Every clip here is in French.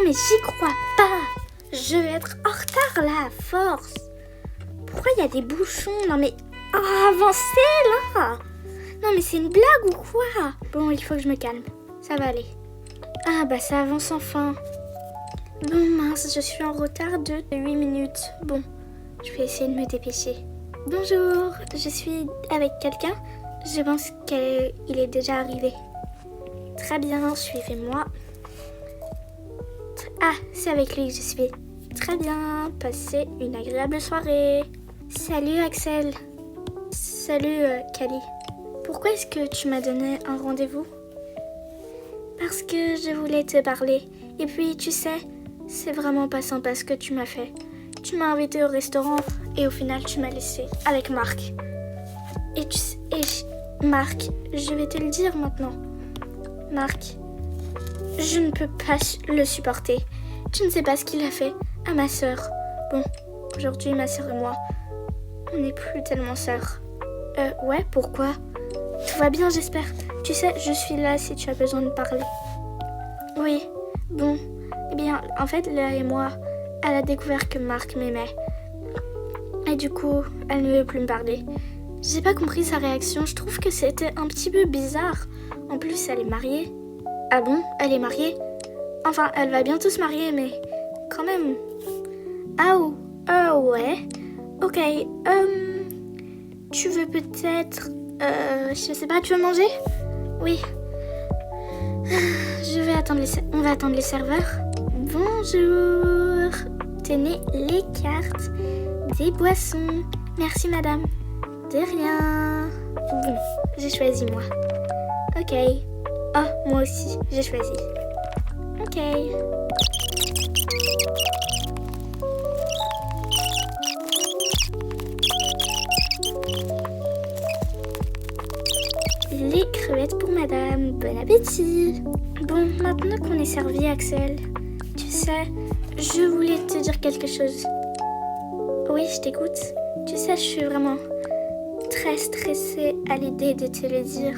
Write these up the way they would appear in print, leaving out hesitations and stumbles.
mais j'y crois pas. Je vais être en retard là, à force. Pourquoi il y a des bouchons? Non mais... avancez là. Non mais c'est une blague ou quoi? Bon, il faut que je me calme. Ça va aller. Ah bah ça avance enfin. Bon mince, je suis en retard de 8 minutes. Bon, je vais essayer de me dépêcher. Bonjour, je suis avec quelqu'un. Je pense qu'il est déjà arrivé. Très bien, suivez-moi. Ah, c'est avec lui que je suis. Très bien, passez une agréable soirée. Salut Axel. Salut Kali. Pourquoi est-ce que tu m'as donné un rendez-vous? Parce que je voulais te parler. Et puis, tu sais, c'est vraiment pas sympa ce que tu m'as fait. Tu m'as invité au restaurant et au final, tu m'as laissé avec Marc. Marc, je vais te le dire maintenant. Marc, je ne peux pas le supporter. Tu ne sais pas ce qu'il a fait à ma sœur. Bon, aujourd'hui, ma sœur et moi, on n'est plus tellement sœurs. Ouais, pourquoi? Tout va bien, j'espère. Tu sais, je suis là si tu as besoin de parler. Oui, bon. Eh bien, en fait, Léa et moi, elle a découvert que Marc m'aimait. Et du coup, elle ne veut plus me parler. J'ai pas compris sa réaction. Je trouve que c'était un petit peu bizarre. En plus, elle est mariée. Ah bon? Elle est mariée? Enfin, elle va bientôt se marier, mais quand même. Ah ouais. Ok. Tu veux peut-être... je sais pas, tu veux manger? Oui. On va attendre les serveurs. Bonjour. Tenez les cartes des boissons. Merci madame. De rien. Bon, j'ai choisi moi. Ok. Oh, moi aussi, j'ai choisi. Ok. Les crevettes pour madame. Bon appétit. Bon, maintenant qu'on est servi, Axel, tu sais, je voulais te dire quelque chose. Oui, je t'écoute. Tu sais, je suis vraiment très stressée à l'idée de te le dire.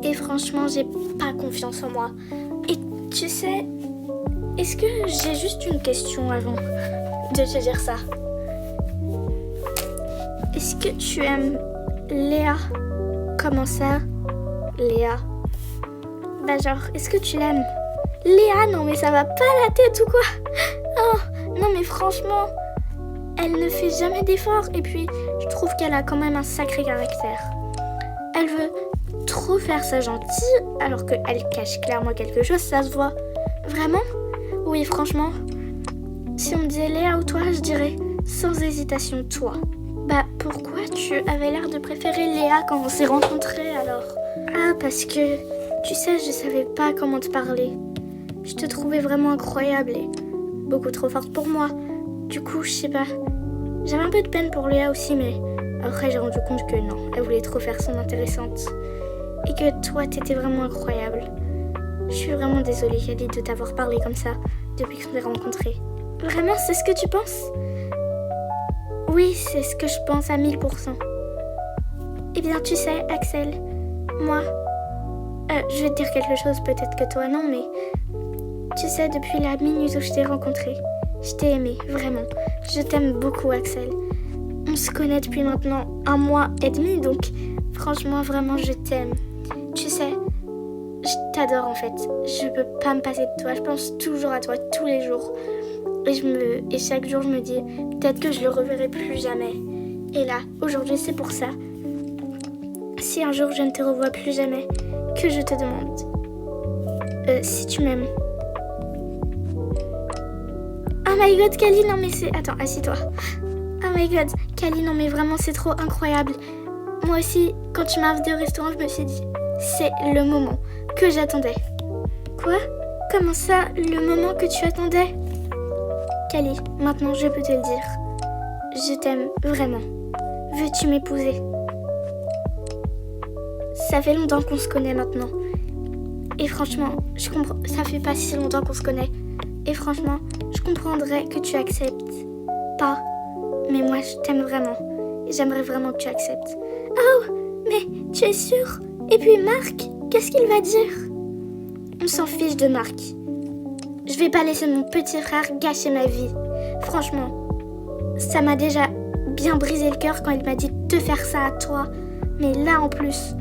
Et franchement, j'ai pas confiance en moi. Et tu sais, est-ce que j'ai juste une question avant de te dire ça? Est-ce que tu aimes Léa? Comment ça, Léa? Bah genre, est-ce que tu l'aimes? Léa, non mais ça va pas la tête ou quoi? Oh, non mais franchement, elle ne fait jamais d'efforts. Et puis, je trouve qu'elle a quand même un sacré caractère. Elle veut trop faire sa gentille, alors qu'elle cache clairement quelque chose, ça se voit. Vraiment? Oui, franchement, si on me disait Léa ou toi, je dirais sans hésitation toi. Bah, pourquoi tu avais l'air de préférer Léa quand on s'est rencontrés alors? Ah, parce que, tu sais, je savais pas comment te parler. Je te trouvais vraiment incroyable et beaucoup trop forte pour moi. Du coup, je sais pas. J'avais un peu de peine pour Léa aussi, mais après j'ai rendu compte que non, elle voulait trop faire son intéressante. Et que toi, t'étais vraiment incroyable. Je suis vraiment désolée, Kali, de t'avoir parlé comme ça depuis qu'on s'est rencontrés. Vraiment, c'est ce que tu penses? Oui, c'est ce que je pense à 1000%. Eh bien, tu sais, Axel, moi, je vais te dire quelque chose, peut-être que toi non, mais tu sais, depuis la minute où je t'ai rencontré, je t'ai aimé, vraiment. Je t'aime beaucoup, Axel. On se connaît depuis maintenant 1 mois et demi, donc franchement, vraiment, je t'aime. Tu sais, je t'adore en fait. Je peux pas me passer de toi. Je pense toujours à toi tous les jours. Et chaque jour, je me dis, peut-être que je le reverrai plus jamais. Et là, aujourd'hui, c'est pour ça. Si un jour je ne te revois plus jamais, que je te demande si tu m'aimes. Oh my god, Kali, non mais c'est... Attends, assis-toi. Oh my god, Kali, non mais vraiment, c'est trop incroyable. Moi aussi, quand tu m'as invité au restaurant, je me suis dit, c'est le moment que j'attendais. Quoi? Comment ça, le moment que tu attendais? Kali, maintenant je peux te le dire. Je t'aime vraiment. Veux-tu m'épouser? Ça fait longtemps qu'on se connaît maintenant. Et franchement, je comprends. Ça fait pas si longtemps qu'on se connaît. Et franchement, je comprendrais que tu acceptes pas. Mais moi, je t'aime vraiment. Et j'aimerais vraiment que tu acceptes. Oh, mais tu es sûre? Et puis Marc, qu'est-ce qu'il va dire? On s'en fiche de Marc. Je vais pas laisser mon petit frère gâcher ma vie. Franchement, ça m'a déjà bien brisé le cœur quand il m'a dit de faire ça à toi. Mais là en plus,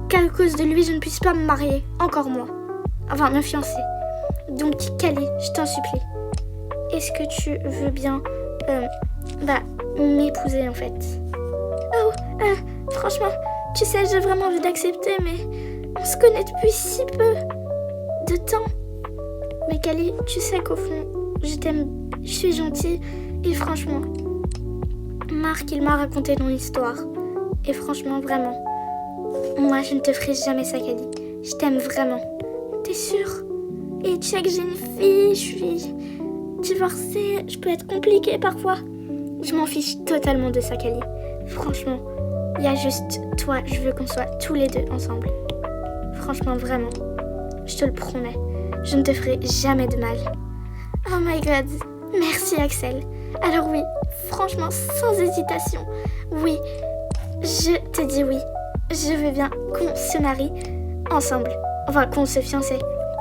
qu'à cause de lui, je ne puisse pas me marier. Encore moins. Enfin, me fiancer. Donc, Kali, je t'en supplie. Est-ce que tu veux bien m'épouser en fait? Oh, franchement, tu sais, j'ai vraiment envie d'accepter, mais on se connaît depuis si peu de temps. Mais Kali, tu sais qu'au fond, je t'aime, je suis gentille et franchement, Marc, il m'a raconté ton histoire. Et franchement, vraiment, moi, je ne te ferai jamais ça, Kali. Je t'aime vraiment. T'es sûre? Et tu sais que j'ai une fille, je suis divorcée, je peux être compliquée parfois. Je m'en fiche totalement de ça, Kali. Franchement, il y a juste toi, je veux qu'on soit tous les deux ensemble. Franchement, vraiment, je te le promets, je ne te ferai jamais de mal. Oh my god, merci Axel. Alors oui, franchement, sans hésitation, oui, je te dis oui. Je veux bien qu'on se marie ensemble. Enfin, qu'on se fiance.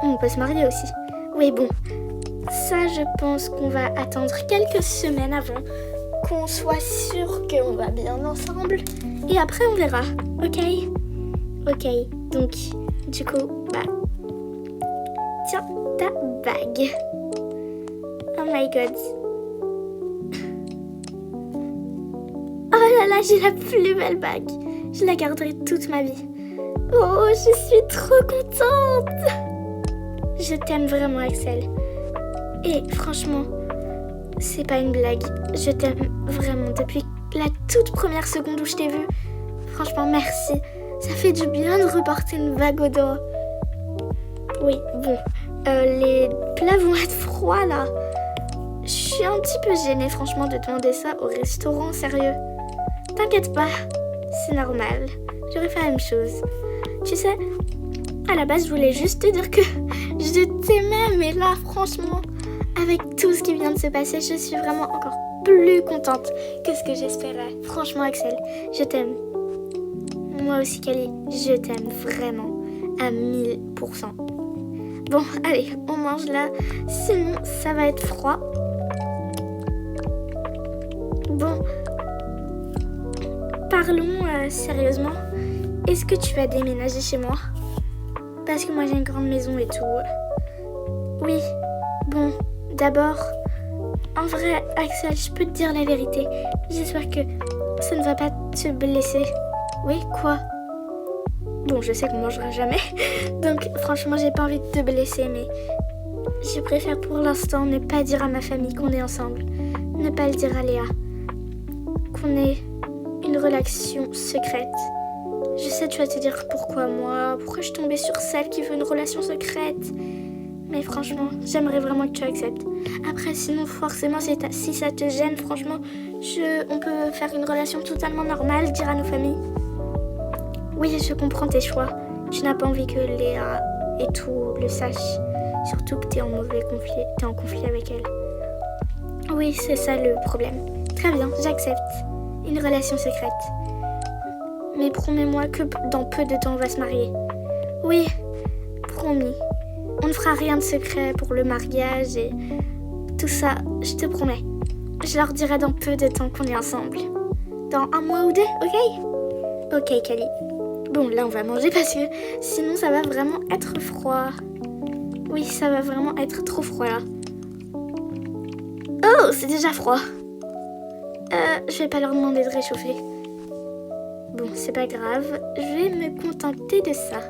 On peut se marier aussi. Oui, bon. Ça, je pense qu'on va attendre quelques semaines avant qu'on soit sûr qu'on va bien ensemble. Et après, on verra. Ok? Ok. Donc, du coup, tiens, ta bague. Oh my god. Oh là là, j'ai la plus belle bague. Je la garderai toute ma vie. Oh, je suis trop contente. Je t'aime vraiment, Axel. Et franchement, c'est pas une blague. Je t'aime vraiment depuis la toute première seconde où je t'ai vue. Franchement, merci. Ça fait du bien de reporter une vague au doigt. Oui, bon. Les plats vont être froids, là. Je suis un petit peu gênée, franchement, de demander ça au restaurant, sérieux. T'inquiète pas, c'est normal. J'aurais fait la même chose. Tu sais, à la base, je voulais juste te dire que je t'aimais, mais là, franchement, avec tout ce qui vient de se passer, je suis vraiment encore plus contente que ce que j'espérais. Franchement, Axel, je t'aime. Moi aussi, Kali, je t'aime vraiment à 1000%. Bon, allez, on mange là, sinon ça va être froid. Bon, parlons sérieusement. Est-ce que tu vas déménager chez moi? Parce que moi j'ai une grande maison et tout. Oui, bon, d'abord, en vrai, Axel, je peux te dire la vérité. J'espère que ça ne va pas te blesser. Oui, quoi? Bon, je sais qu'on mangera jamais. Donc, franchement, j'ai pas envie de te blesser, mais je préfère pour l'instant ne pas dire à ma famille qu'on est ensemble. Ne pas le dire à Léa. Qu'on ait une relation secrète. Je sais, tu vas te dire pourquoi moi, pourquoi je suis tombée sur celle qui veut une relation secrète. Mais franchement, j'aimerais vraiment que tu acceptes. Après, sinon, forcément, si ça te gêne, franchement, on peut faire une relation totalement normale, dire à nos familles. Oui, je comprends tes choix. Tu n'as pas envie que Léa et tout le sachent. Surtout que t'es en conflit avec elle. Oui, c'est ça le problème. Très bien, j'accepte. Une relation secrète. Mais promets-moi que dans peu de temps on va se marier. Oui, promis. On ne fera rien de secret pour le mariage et tout ça, je te promets. Je leur dirai dans peu de temps qu'on est ensemble. Dans 1 mois ou 2, ok? Ok, Kali. Bon, là on va manger parce que sinon ça va vraiment être froid. Oui, ça va vraiment être trop froid là. Oh, c'est déjà froid. Je vais pas leur demander de réchauffer. Bon, c'est pas grave, je vais me contenter de ça.